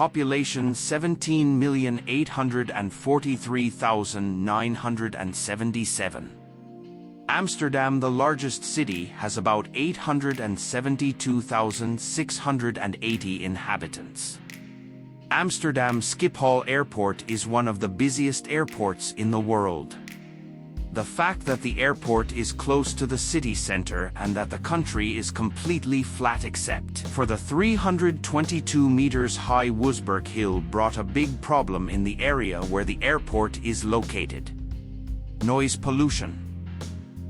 population 17,843,977. Amsterdam, the largest city, has about 872,680 inhabitants. Amsterdam Schiphol Airport is one of the busiest airports in the world. The fact that the airport is close to the city center and that the country is completely flat except for the 322 meters high Woesberg Hill brought a big problem in the area where the airport is located: noise pollution.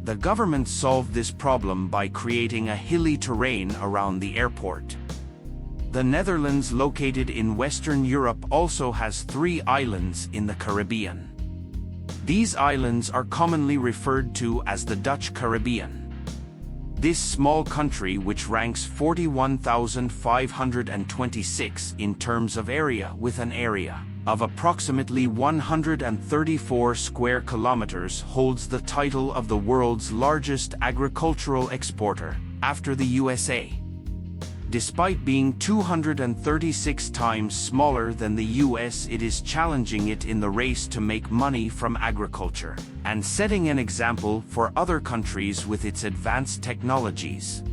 The government solved this problem by creating a hilly terrain around the airport. The Netherlands, located in Western Europe, also has 3 islands in the Caribbean. These islands are commonly referred to as the Dutch Caribbean. This small country, which ranks 41,526 in terms of area, with an area of approximately 134 square kilometers, holds the title of the world's largest agricultural exporter, after the USA. Despite being 236 times smaller than the US, it is challenging it in the race to make money from agriculture, and setting an example for other countries with its advanced technologies.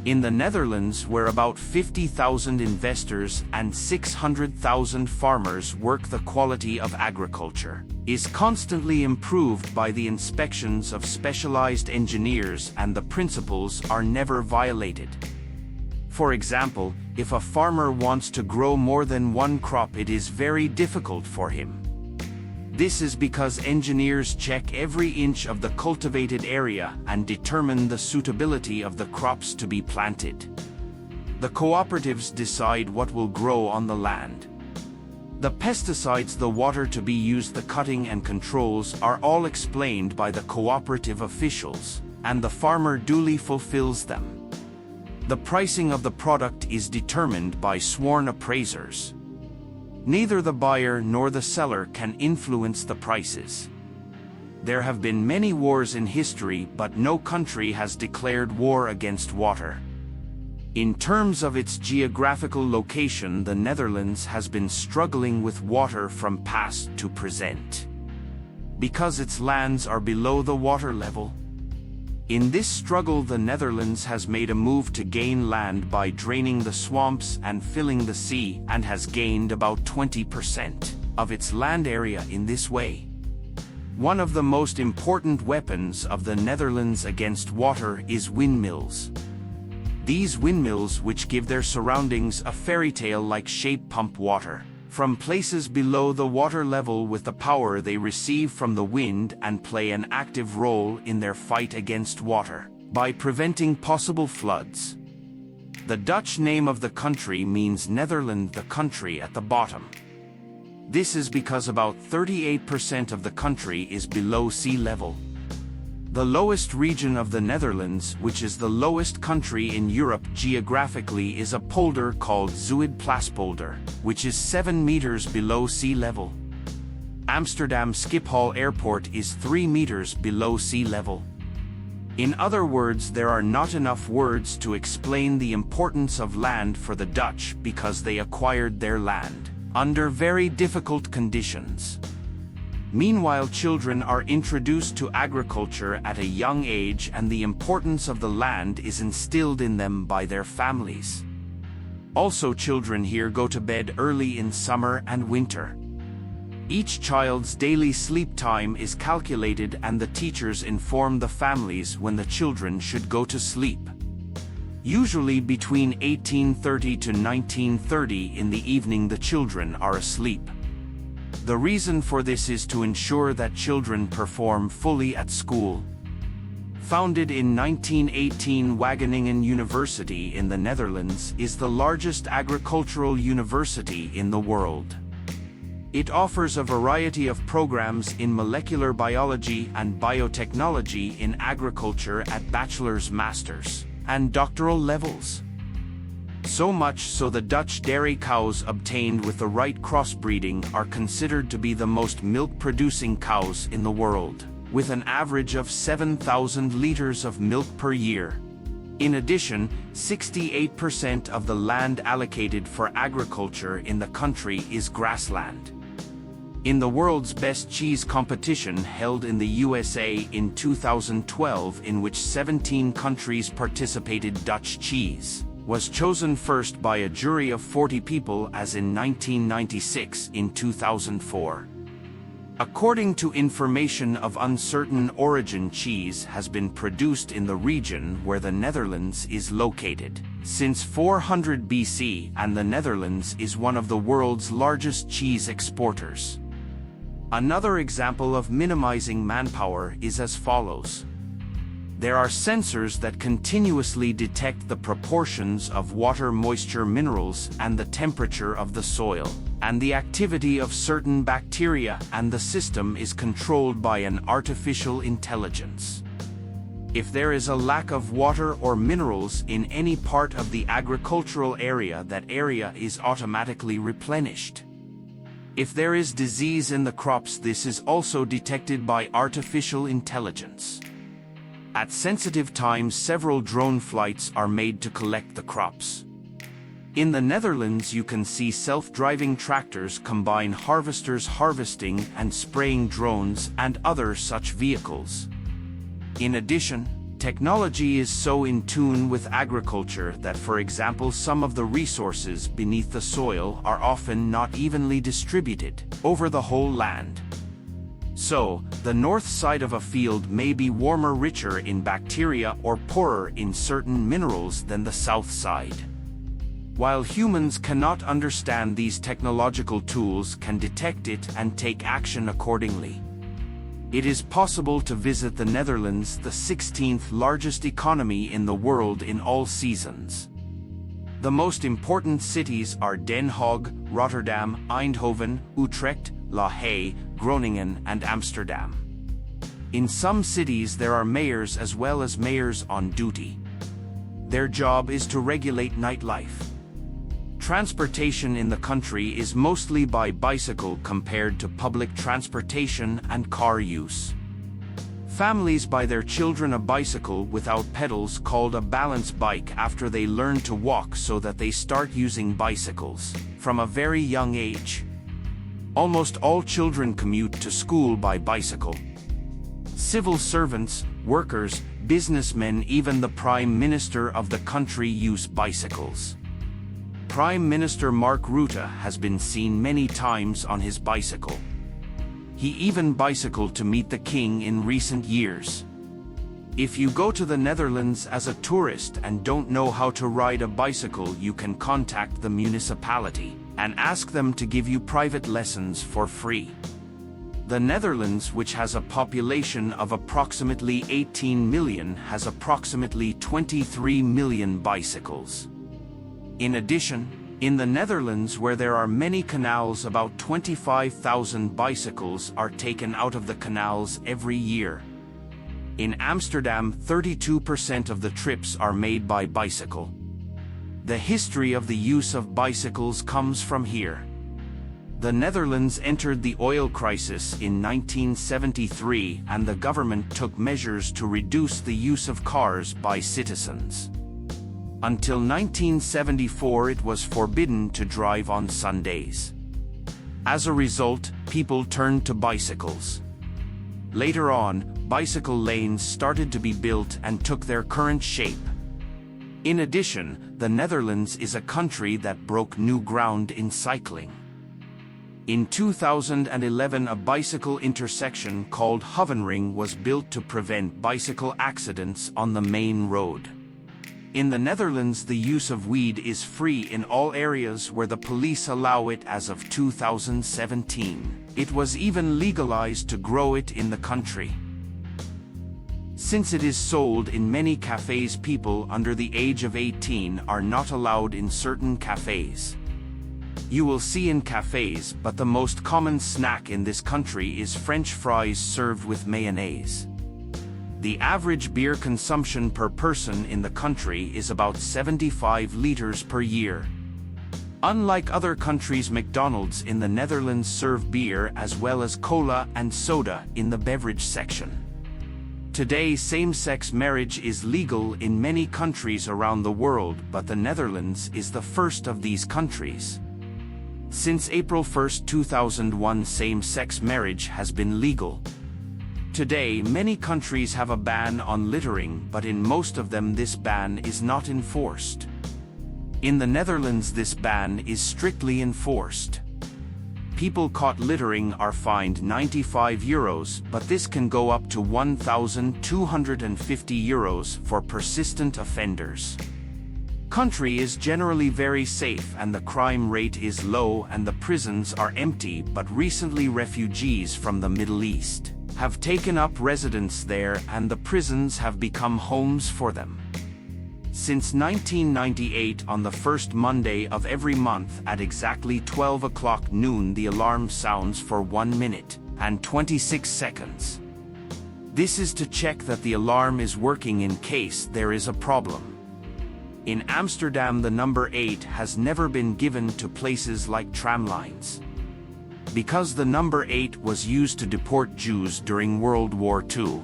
In the Netherlands, where about 50,000 investors and 600,000 farmers work, the quality of agriculture is constantly improved by the inspections of specialized engineers, and the principles are never violated. For example, if a farmer wants to grow more than one crop, it is very difficult for him. This is because engineers check every inch of the cultivated area and determine the suitability of the crops to be planted. The cooperatives decide what will grow on the land. The pesticides, the water to be used, the cutting and controls are all explained by the cooperative officials, and the farmer duly fulfills them. The pricing of the product is determined by sworn appraisers. Neither the buyer nor the seller can influence the prices. There have been many wars in history, but no country has declared war against water. In terms of its geographical location, the Netherlands has been struggling with water from past to present, because its lands are below the water level. In this struggle, the Netherlands has made a move to gain land by draining the swamps and filling the sea, and has gained about 20% of its land area in this way. One of the most important weapons of the Netherlands against water is windmills. These windmills, which give their surroundings a fairy tale-like shape, pump water from places below the water level with the power they receive from the wind, and play an active role in their fight against water by preventing possible floods. The Dutch name of the country means Netherland, the country at the bottom. This is because about 38% of the country is below sea level. The lowest region of the Netherlands, which is the lowest country in Europe geographically, is a polder called Zuidplaspolder, which is 7 meters below sea level. Amsterdam Schiphol Airport is 3 meters below sea level. In other words, there are not enough words to explain the importance of land for the Dutch, because they acquired their land under very difficult conditions. Meanwhile, children are introduced to agriculture at a young age, and the importance of the land is instilled in them by their families. Also, children here go to bed early in summer and winter. Each child's daily sleep time is calculated, and the teachers inform the families when the children should go to sleep. Usually between 18:30 to 19:30 in the evening, the children are asleep. The reason for this is to ensure that children perform fully at school. Founded in 1918, Wageningen University in the Netherlands is the largest agricultural university in the world. It offers a variety of programs in molecular biology and biotechnology in agriculture at bachelor's, master's, and doctoral levels. So much so the Dutch dairy cows obtained with the right crossbreeding are considered to be the most milk-producing cows in the world, with an average of 7,000 liters of milk per year. In addition, 68% of the land allocated for agriculture in the country is grassland. In the world's best cheese competition held in the USA in 2012, in which 17 countries participated, Dutch cheese was chosen first by a jury of 40 people, as in 1996 in 2004. According to information of uncertain origin, cheese has been produced in the region where the Netherlands is located since 400 BC, and the Netherlands is one of the world's largest cheese exporters. Another example of minimizing manpower is as follows. There are sensors that continuously detect the proportions of water, moisture, minerals, and the temperature of the soil, and the activity of certain bacteria, and the system is controlled by an artificial intelligence. If there is a lack of water or minerals in any part of the agricultural area, that area is automatically replenished. If there is disease in the crops, this is also detected by artificial intelligence. At sensitive times, several drone flights are made to collect the crops. In the Netherlands, you can see self-driving tractors combine harvesters harvesting and spraying drones and other such vehicles. In addition, technology is so in tune with agriculture that, for example, some of the resources beneath the soil are often not evenly distributed over the whole land. So, the north side of a field may be warmer, richer in bacteria, or poorer in certain minerals than the south side. While humans cannot understand these technological tools, can detect it and take action accordingly. It is possible to visit the Netherlands, the 16th largest economy in the world in all seasons. The most important cities are Den Haag, Rotterdam, Eindhoven, Utrecht, La Haye, Groningen, and Amsterdam. In some cities there are mayors as well as mayors on duty. Their job is to regulate nightlife. Transportation in the country is mostly by bicycle compared to public transportation and car use. Families buy their children a bicycle without pedals called a balance bike after they learn to walk, so that they start using bicycles from a very young age. Almost all children commute to school by bicycle. Civil servants, workers, businessmen, even the Prime Minister of the country use bicycles. Prime Minister Mark Rutte has been seen many times on his bicycle. He even bicycled to meet the king in recent years. If you go to the Netherlands as a tourist and don't know how to ride a bicycle, you can contact the municipality and ask them to give you private lessons for free. The Netherlands, which has a population of approximately 18 million, has approximately 23 million bicycles. In addition, in the Netherlands, where there are many canals, about 25,000 bicycles are taken out of the canals every year. In Amsterdam, 32% of the trips are made by bicycle. The history of the use of bicycles comes from here. The Netherlands entered the oil crisis in 1973, and the government took measures to reduce the use of cars by citizens. Until 1974, it was forbidden to drive on Sundays. As a result, people turned to bicycles. Later on, bicycle lanes started to be built and took their current shape. In addition, the Netherlands is a country that broke new ground in cycling. In 2011, a bicycle intersection called Hovenring was built to prevent bicycle accidents on the main road. In the Netherlands, the use of weed is free in all areas where the police allow it as of 2017. It was even legalized to grow it in the country. Since it is sold in many cafes, people under the age of 18 are not allowed in certain cafes. You will see in cafes, but the most common snack in this country is French fries served with mayonnaise. The average beer consumption per person in the country is about 75 liters per year. Unlike other countries, McDonald's in the Netherlands serve beer as well as cola and soda in the beverage section. Today, same-sex marriage is legal in many countries around the world, but the Netherlands is the first of these countries. Since April 1, 2001, same-sex marriage has been legal. Today, many countries have a ban on littering, but in most of them this ban is not enforced. In the Netherlands, this ban is strictly enforced. People caught littering are fined €95, but this can go up to €1,250 for persistent offenders. Country is generally very safe and the crime rate is low and the prisons are empty, but recently refugees from the Middle East have taken up residence there and the prisons have become homes for them. Since 1998, on the first Monday of every month at exactly 12 o'clock noon, the alarm sounds for 1 minute and 26 seconds. This is to check that the alarm is working in case there is a problem. In Amsterdam, the number 8 has never been given to places like tramlines, because the number 8 was used to deport Jews during World War II.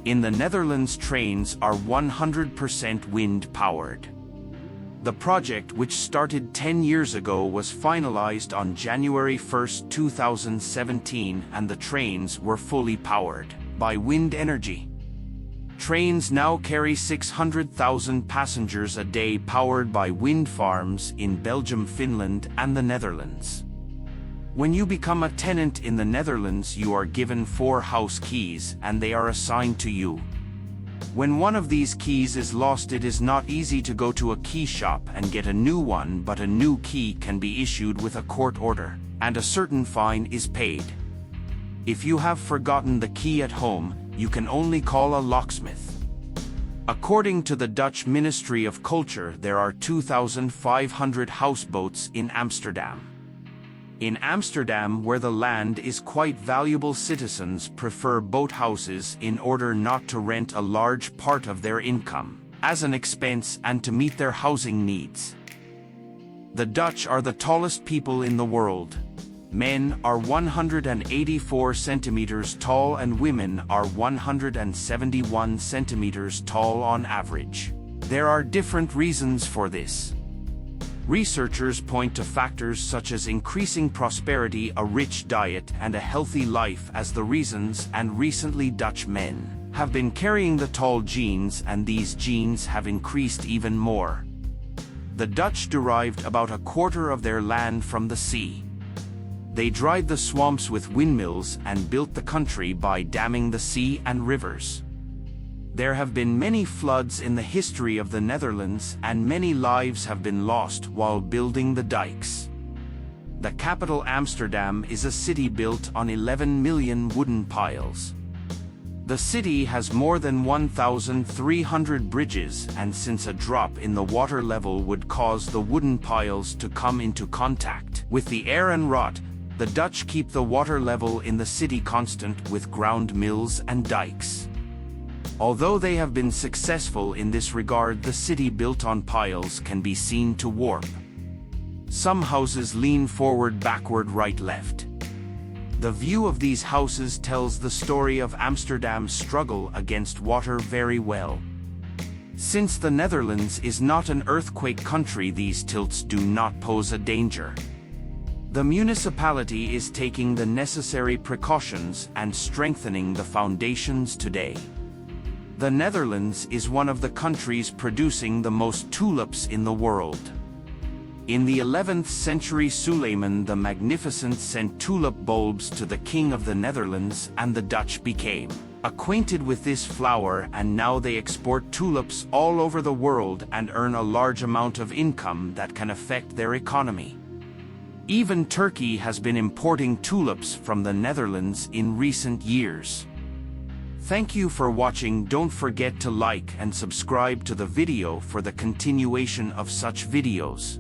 In the Netherlands, trains are 100% wind-powered. The project, which started 10 years ago, was finalized on January 1, 2017, and the trains were fully powered by wind energy. Trains now carry 600,000 passengers a day, powered by wind farms in Belgium, Finland, and the Netherlands. When you become a tenant in the Netherlands, you are given 4 house keys and they are assigned to you. When one of these keys is lost, it is not easy to go to a key shop and get a new one, but a new key can be issued with a court order, and a certain fine is paid. If you have forgotten the key at home, you can only call a locksmith. According to the Dutch Ministry of Culture, there are 2,500 houseboats in Amsterdam. In Amsterdam, where the land is quite valuable, citizens prefer boathouses in order not to rent a large part of their income as an expense and to meet their housing needs. The Dutch are the tallest people in the world. Men are 184 centimeters tall and women are 171 centimeters tall on average. There are different reasons for this. Researchers point to factors such as increasing prosperity, a rich diet, and a healthy life as the reasons, and recently Dutch men have been carrying the tall genes, and these genes have increased even more. The Dutch derived about a quarter of their land from the sea. They dried the swamps with windmills and built the country by damming the sea and rivers. There have been many floods in the history of the Netherlands, and many lives have been lost while building the dikes. The capital, Amsterdam, is a city built on 11 million wooden piles. The city has more than 1,300 bridges, and since a drop in the water level would cause the wooden piles to come into contact with the air and rot, the Dutch keep the water level in the city constant with ground mills and dikes. Although they have been successful in this regard, the city built on piles can be seen to warp. Some houses lean forward, backward, right, left. The view of these houses tells the story of Amsterdam's struggle against water very well. Since the Netherlands is not an earthquake country, these tilts do not pose a danger. The municipality is taking the necessary precautions and strengthening the foundations today. The Netherlands is one of the countries producing the most tulips in the world. In the 11th century, Suleiman the Magnificent sent tulip bulbs to the King of the Netherlands, and the Dutch became acquainted with this flower, and now they export tulips all over the world and earn a large amount of income that can affect their economy. Even Turkey has been importing tulips from the Netherlands in recent years. Thank you for watching. Don't forget to like and subscribe to the video for the continuation of such videos.